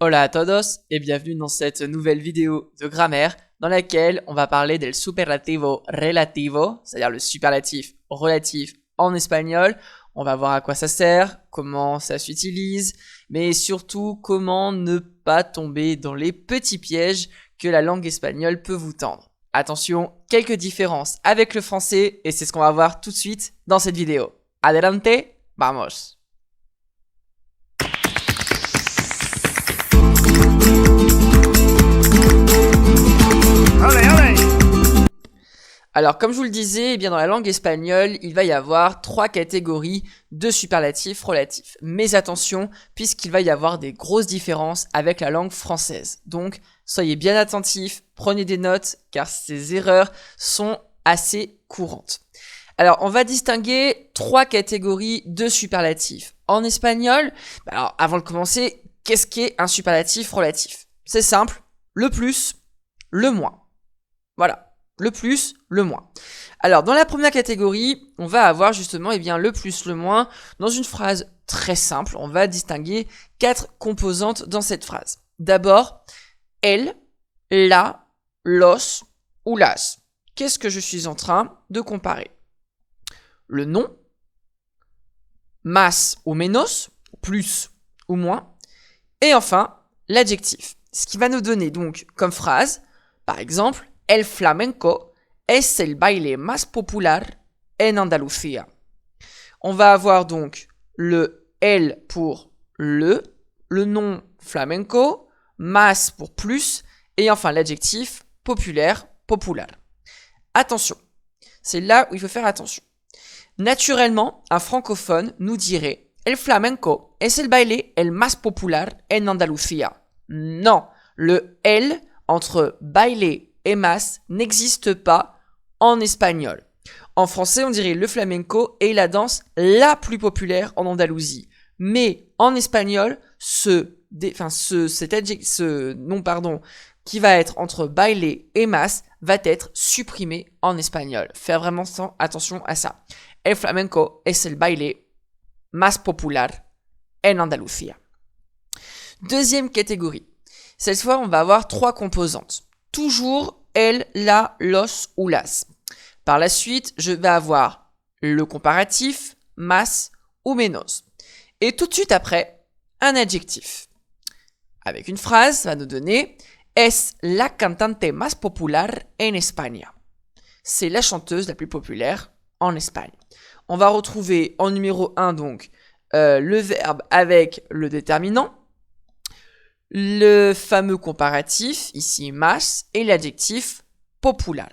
Hola a todos et bienvenue dans cette nouvelle vidéo de grammaire dans laquelle on va parler del superlativo relativo, c'est-à-dire le superlatif relatif en espagnol. On va voir à quoi ça sert, comment ça s'utilise, mais surtout comment ne pas tomber dans les petits pièges que la langue espagnole peut vous tendre. Attention, quelques différences avec le français et c'est ce qu'on va voir tout de suite dans cette vidéo. Adelante, vamos! Alors, comme je vous le disais, eh bien dans la langue espagnole, il va y avoir trois catégories de superlatifs relatifs. Mais attention, puisqu'il va y avoir des grosses différences avec la langue française. Donc, soyez bien attentifs, prenez des notes, car ces erreurs sont assez courantes. Alors, on va distinguer trois catégories de superlatifs. En espagnol, alors avant de commencer, qu'est-ce qu'est un superlatif relatif? C'est simple, le plus, le moins. Voilà. Le plus, le moins. Alors, dans la première catégorie, on va avoir justement le plus, le moins. Dans une phrase très simple, on va distinguer quatre composantes dans cette phrase. D'abord, el, la, los ou las. Qu'est-ce que je suis en train de comparer? Le nom, más ou menos, plus ou moins. Et enfin, l'adjectif. Ce qui va nous donner donc comme phrase, par exemple, El flamenco es el baile más popular en Andalucía. On va avoir donc le el pour le nom flamenco, más pour plus, et enfin l'adjectif populaire, popular. Attention, c'est là où il faut faire attention. Naturellement, un francophone nous dirait El flamenco es el baile el más popular en Andalucía. Non, le el entre baile et mas n'existe pas en espagnol. En français, on dirait le flamenco est la danse la plus populaire en Andalousie. Mais en espagnol, ce nom qui va être entre baile et mas va être supprimé en espagnol. Faire vraiment attention à ça. El flamenco es el baile más popular en Andalucía. Deuxième catégorie. Cette fois, on va avoir trois composantes. Toujours el, la, los ou las. Par la suite, je vais avoir le comparatif, más ou menos. Et tout de suite après, un adjectif. Avec une phrase, ça va nous donner Es la cantante más popular en España. C'est la chanteuse la plus populaire en Espagne. On va retrouver en numéro 1 donc le verbe avec le déterminant, le fameux comparatif, ici más, et l'adjectif popular.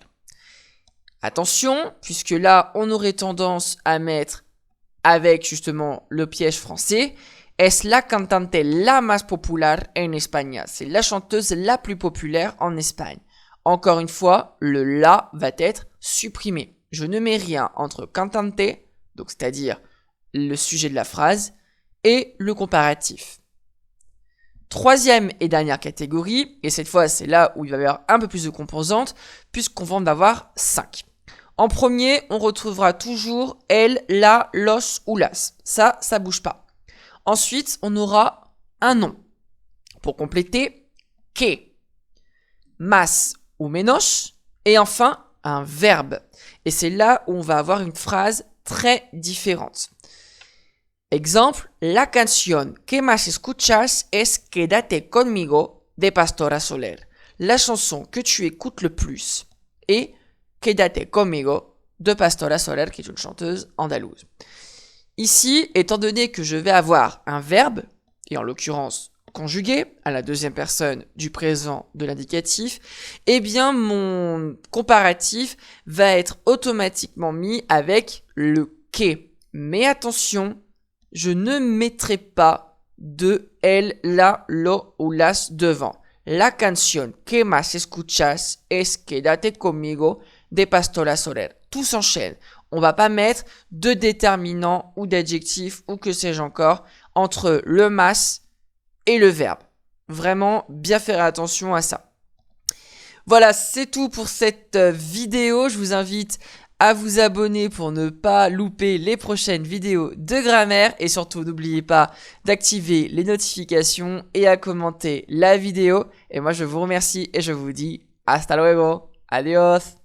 Attention, puisque là, on aurait tendance à mettre avec justement le piège français, es la cantante la más popular en España. C'est la chanteuse la plus populaire en Espagne. Encore une fois, le la va être supprimé. Je ne mets rien entre cantante, donc c'est-à-dire le sujet de la phrase, et le comparatif. Troisième et dernière catégorie, et cette fois c'est là où il va y avoir un peu plus de composantes, puisqu'on va en avoir 5. En premier, on retrouvera toujours el, la, los ou las. Ça bouge pas. Ensuite, on aura un nom. Pour compléter, que, más ou menos, et enfin un verbe. Et c'est là où on va avoir une phrase très différente. Exemple, la canción que más escuchas es Quédate conmigo de Pastora Soler. La chanson que tu écoutes le plus est Quédate conmigo de Pastora Soler, qui est une chanteuse andalouse. Ici, étant donné que je vais avoir un verbe, et en l'occurrence conjugué à la deuxième personne du présent de l'indicatif, eh bien mon comparatif va être automatiquement mis avec le que. Mais attention, je ne mettrai pas de el, la, lo ou las devant. La canción que más escuchas es Quédate conmigo de Pastora Soler. Tout s'enchaîne. On va pas mettre de déterminant ou d'adjectif ou que sais-je encore entre le mas et le verbe. Vraiment bien faire attention à ça. Voilà, c'est tout pour cette vidéo. Je vous invite à vous abonner pour ne pas louper les prochaines vidéos de grammaire. Et surtout, n'oubliez pas d'activer les notifications et à commenter la vidéo. Et moi, je vous remercie et je vous dis hasta luego. Adios.